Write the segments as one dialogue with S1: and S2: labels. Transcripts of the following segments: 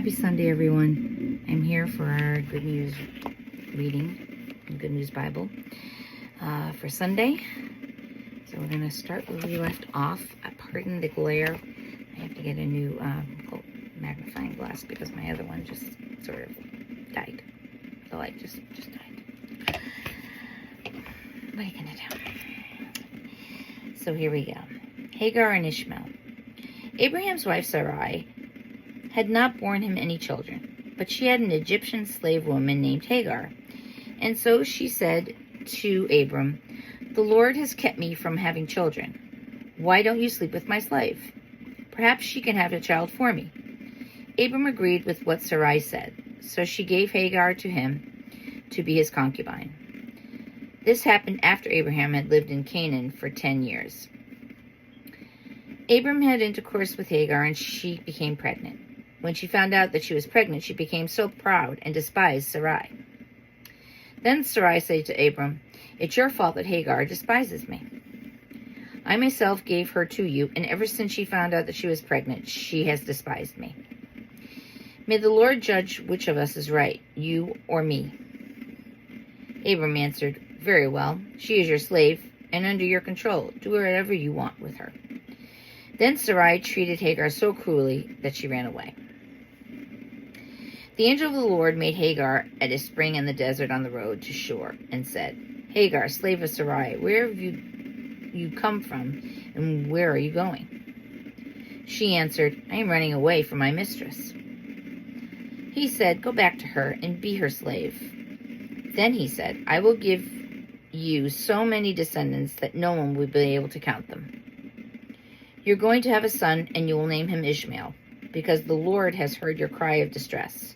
S1: Happy Sunday, everyone. I'm here for our Good News reading, Good News Bible, for Sunday. So we're going to start where we left off. Pardon the glare. I have to get a new magnifying glass because my other one just sort of died. The light just died. What are you going to do? So here we go. Hagar and Ishmael. Abraham's wife Sarai had not borne him any children, but she had an Egyptian slave woman named Hagar. And so she said to Abram, "The Lord has kept me from having children. Why don't you sleep with my slave? Perhaps she can have a child for me." Abram agreed with what Sarai said, so she gave Hagar to him to be his concubine. This happened after Abraham had lived in Canaan for 10 years. Abram had intercourse with Hagar, and she became pregnant. When she found out that she was pregnant, she became so proud and despised Sarai. Then Sarai said to Abram, "It's your fault that Hagar despises me. I myself gave her to you, and ever since she found out that she was pregnant, she has despised me. May the Lord judge which of us is right, you or me." Abram answered, "Very well, she is your slave and under your control. Do whatever you want with her." Then Sarai treated Hagar so cruelly that she ran away. The angel of the Lord made Hagar at a spring in the desert on the road to Shur and said, "Hagar, slave of Sarai, where have you come from, and where are you going?" She answered, "I am running away from my mistress." He said, "Go back to her and be her slave." Then he said, "I will give you so many descendants that no one will be able to count them. You're going to have a son, and you will name him Ishmael, because the Lord has heard your cry of distress.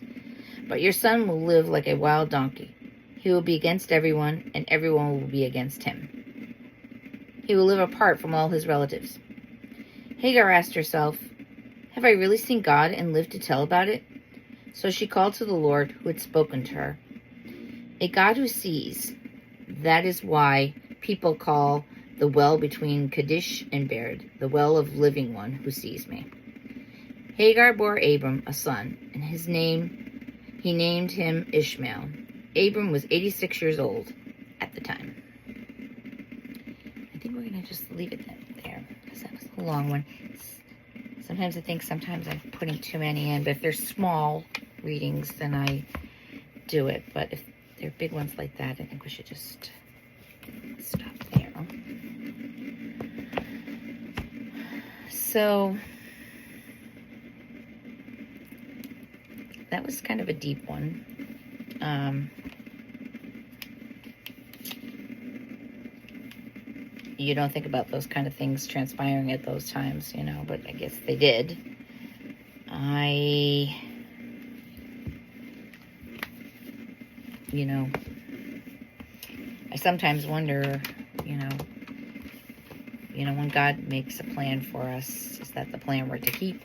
S1: But your son will live like a wild donkey. He will be against everyone, and everyone will be against him. He will live apart from all his relatives." Hagar asked herself, "Have I really seen God and lived to tell about it?" So she called to the Lord who had spoken to her, "A God who sees." That is why people call the well between Kadesh and Bered the well of living one who sees me. Hagar bore Abram a son, and he named him Ishmael. Abram was 86 years old at the time. I think we're going to just leave it there, because that was a long one. Sometimes I think I'm putting too many in, but if they're small readings, then I do it. But if they're big ones like that, I think we should just stop there. So that was kind of a deep one. You don't think about those kind of things transpiring at those times, but I guess they did. I sometimes wonder, when God makes a plan for us, is that the plan we're to keep?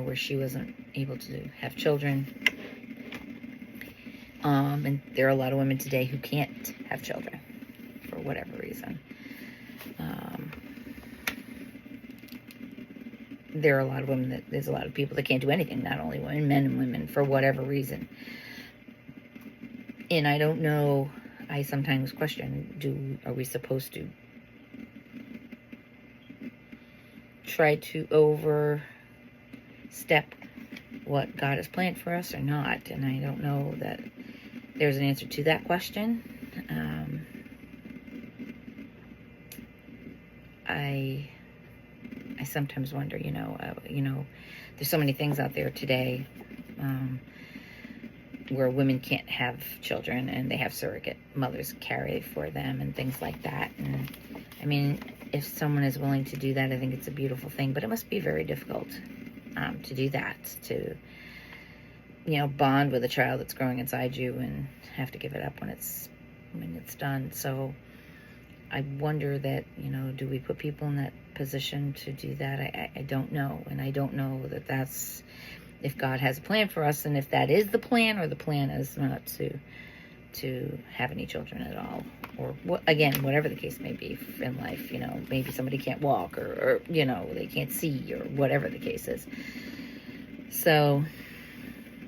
S1: Where she wasn't able to have children. And there are a lot of women today who can't have children for whatever reason. There are a lot of women there's a lot of people that can't do anything, not only women, men and women, for whatever reason. And I don't know, I sometimes question, are we supposed to try to overstep what God has planned for us or not? And I don't know that there's an answer to that question. I sometimes wonder, there's so many things out there today where women can't have children and they have surrogate mothers carry for them and things like that. And I mean, if someone is willing to do that, I think it's a beautiful thing, but it must be very difficult to do that, to bond with a child that's growing inside you and have to give it up when it's done. So I wonder that, do we put people in that position to do that? I don't know. And I don't know that that's, if God has a plan for us, and if that is the plan, or the plan is not to to have any children at all, or again, whatever the case may be in life. Maybe somebody can't walk, or they can't see, or whatever the case is. So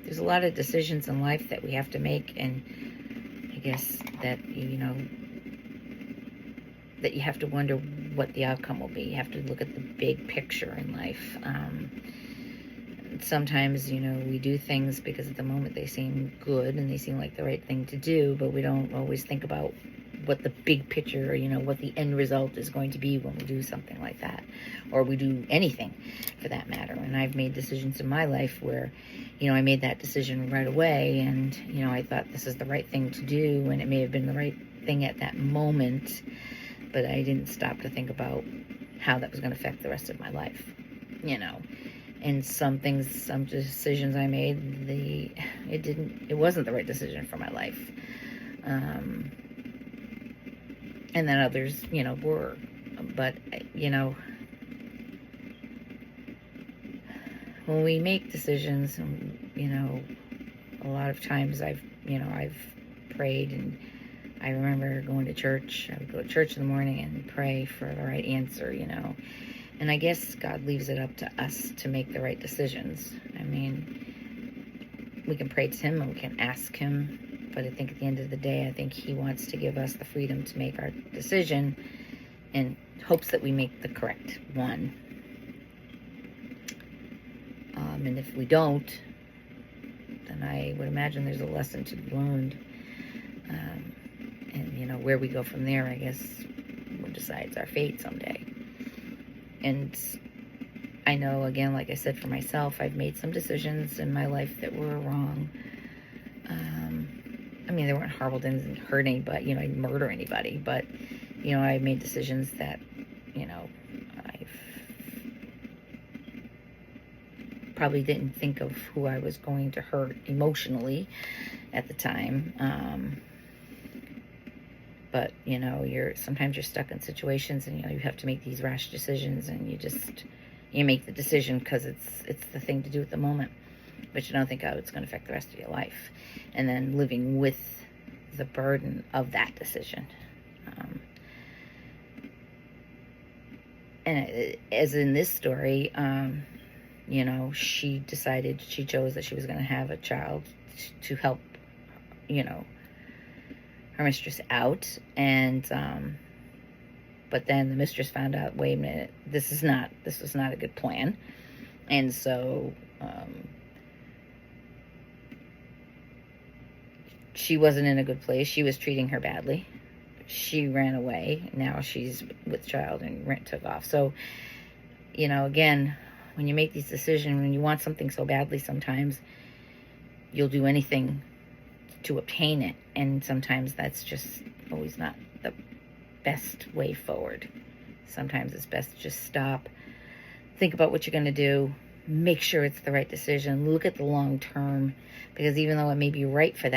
S1: there's a lot of decisions in life that we have to make, and I guess that that you have to wonder what the outcome will be. You have to look at the big picture in life. Sometimes, we do things because at the moment they seem good and they seem like the right thing to do, but we don't always think about what the big picture, what the end result is going to be when we do something like that, or we do anything for that matter. And I've made decisions in my life where, I made that decision right away, and, I thought this is the right thing to do, and it may have been the right thing at that moment, but I didn't stop to think about how that was going to affect the rest of my life, And some decisions I made, it wasn't the right decision for my life. And then others, were. But, when we make decisions, a lot of times I've prayed, and I remember going to church. I would go to church in the morning and pray for the right answer, And I guess God leaves it up to us to make the right decisions. I mean, we can pray to Him and we can ask Him, but I think at the end of the day, I think He wants to give us the freedom to make our decision in hopes that we make the correct one. And if we don't, then I would imagine there's a lesson to be learned. And, where we go from there, I guess, decides our fate someday. And I know, again, like I said, for myself, I've made some decisions in my life that were wrong. They weren't horrible, didn't hurt anybody, I didn't murder anybody, but, I made decisions that, I probably didn't think of who I was going to hurt emotionally at the time. But, sometimes you're stuck in situations, and, you have to make these rash decisions, and you make the decision because it's the thing to do at the moment, but you don't think, it's going to affect the rest of your life. And then living with the burden of that decision. And as in this story, she chose that she was going to have a child to help, her mistress out, and but then the mistress found out, wait a minute, this was not a good plan, and so she wasn't in a good place. She was treating her badly. She ran away. Now she's with child and took off. So, again, when you make these decisions, when you want something so badly, sometimes you'll do anything to obtain it, and sometimes that's just always not the best way forward. Sometimes it's best to just stop, think about what you're going to do, make sure it's the right decision, look at the long term, because even though it may be right at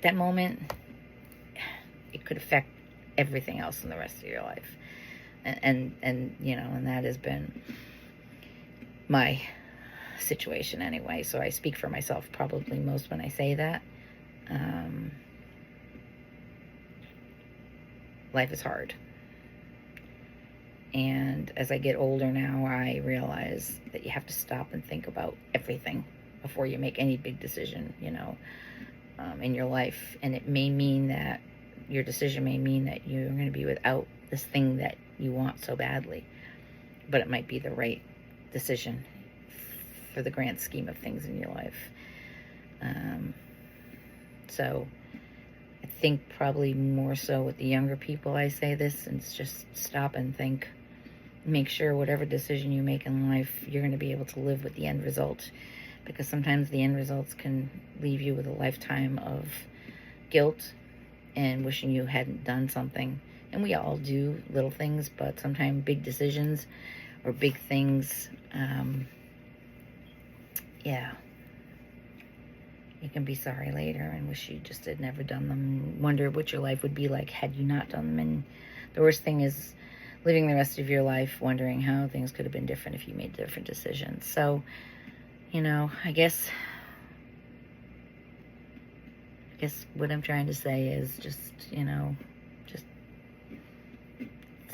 S1: that moment, it could affect everything else in the rest of your life. And that has been my situation anyway, so I speak for myself probably most when I say that. Life is hard, and as I get older now, I realize that you have to stop and think about everything before you make any big decision, in your life. And it may mean that your decision may mean that you're going to be without this thing that you want so badly, but it might be the right decision for the grand scheme of things in your life. So I think probably more so with the younger people I say this, and it's just stop and think. Make sure whatever decision you make in life, you're going to be able to live with the end result, because sometimes the end results can leave you with a lifetime of guilt and wishing you hadn't done something. And we all do little things, but sometimes big decisions or big things, you can be sorry later and wish you just had never done them, wonder what your life would be like had you not done them. And the worst thing is living the rest of your life wondering how things could have been different if you made different decisions. So, I guess guess what I'm trying to say is just, just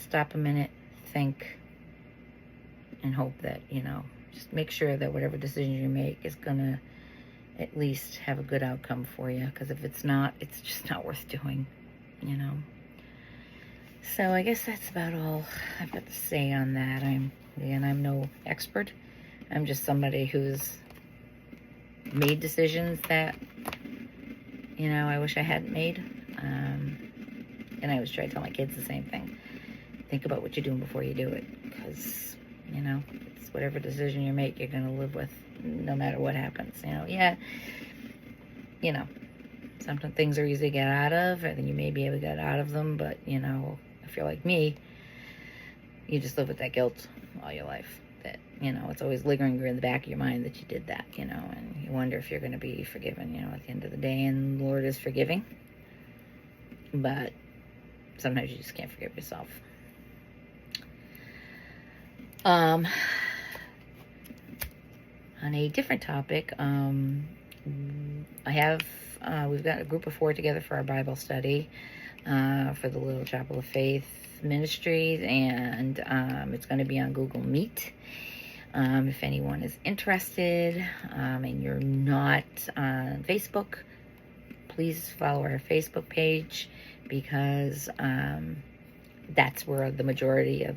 S1: stop a minute, think, and hope that, just make sure that whatever decision you make is going to at least have a good outcome for you. Because if it's not, it's just not worth doing, So I guess that's about all I've got to say on that. I'm no expert. I'm just somebody who's made decisions that, I wish I hadn't made. And I always try to tell my kids the same thing. Think about what you're doing before you do it. Because, it's whatever decision you make, you're going to live with no matter what happens. Sometimes things are easy to get out of, and you may be able to get out of them, but, if you're like me, you just live with that guilt all your life. That, it's always lingering in the back of your mind that you did that, and you wonder if you're going to be forgiven, at the end of the day. And the Lord is forgiving, but sometimes you just can't forgive yourself. On a different topic, we've got a group of 4 together for our Bible study for the Little Chapel of Faith Ministries, and it's going to be on Google Meet. If anyone is interested and you're not on Facebook, please follow our Facebook page, because that's where the majority of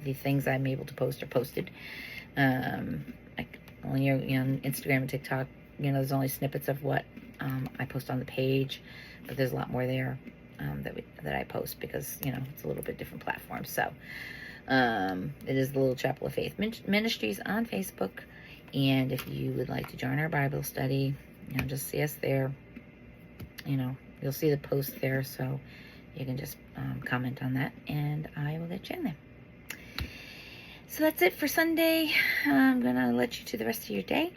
S1: the things I'm able to post are posted. Like only on Instagram and TikTok, there's only snippets of what I post on the page, but there's a lot more there that I post, because it's a little bit different platform. So it is the Little Chapel of Faith Ministries on Facebook, and if you would like to join our Bible study, just see us there. You'll see the post there, so you can just comment on that, and I will let you in there. So that's it for Sunday. I'm gonna let you to the rest of your day.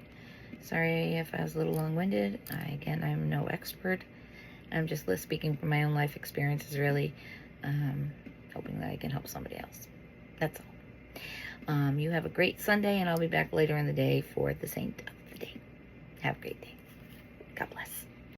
S1: Sorry if I was a little long-winded. I'm no expert. I'm just speaking from my own life experiences, really, hoping that I can help somebody else. That's all. You have a great Sunday, and I'll be back later in the day for the saint of the day. Have a great day. God bless.